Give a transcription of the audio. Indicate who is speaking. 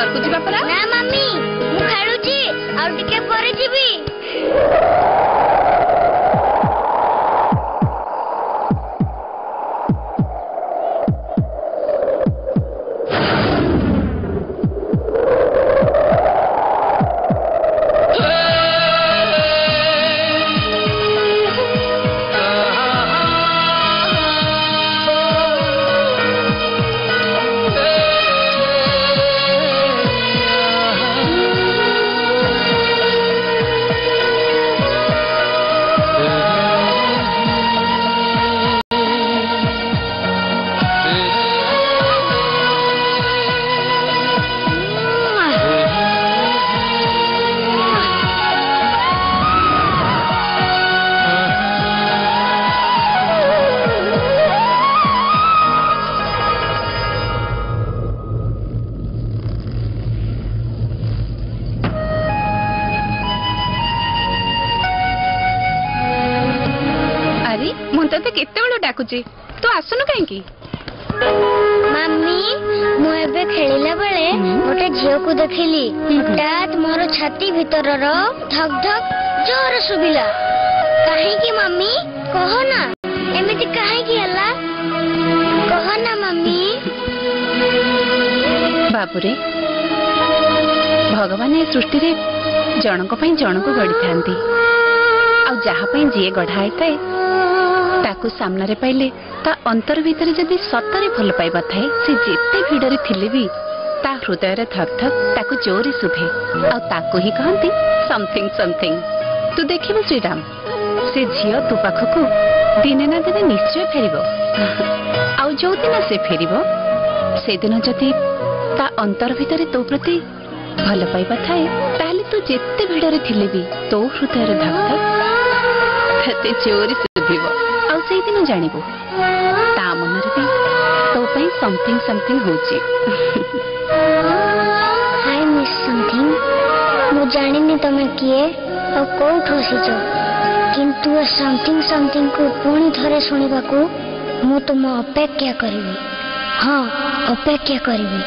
Speaker 1: घर को जीवा परा
Speaker 2: ना मम्मी मु खेलुची और टिके परे जीवी
Speaker 1: तो आसनु कहीं
Speaker 2: मम्मी मुझे खेलिला बेले गोटे झील को देखिली हठात मोर छाती भीतर धक धक जोर सुबिला कहीं मम्मी कह ना एमती कहीं हला कह ना मम्मी
Speaker 1: बाबूरे भगवान ए सृष्टि रे जनक पई जनक गढ़ी थांती आ जहा पई जे गढ़ाई थाए ताकू सामना रे पाइले ता अंतर भीतर जदि सतरे भल पाइबा थाए से जेते भिडरे थिले भी ता हृदय रे धक धक ताकू जोरी सुभे आ ताकू ही कहंती समथिंग समथिंग तू देखिबो श्रीराम से झियो तू पाखकू दिने ना दिने निश्चय फेरिबो आ जो दिन से फेरिबो से दिन जदि ता अंतर भीतर तो प्रति भल पाइबा थाए ताले तू जेते भिडरे थिले भी तो हृदय रे धक धक तते जोरी सुभिबो आ से दिन जानिबो ता मनरे भी तो पई समथिंग समथिंग होची
Speaker 2: हाय मिस समथिंग मु जानिनी तमे किए आ कोठ होसिचो किंतु समथिंग समथिंग को पुणी थरे सुनिबा को मु तुम अपेक्षा करिवि हां अपेक्षा करिवि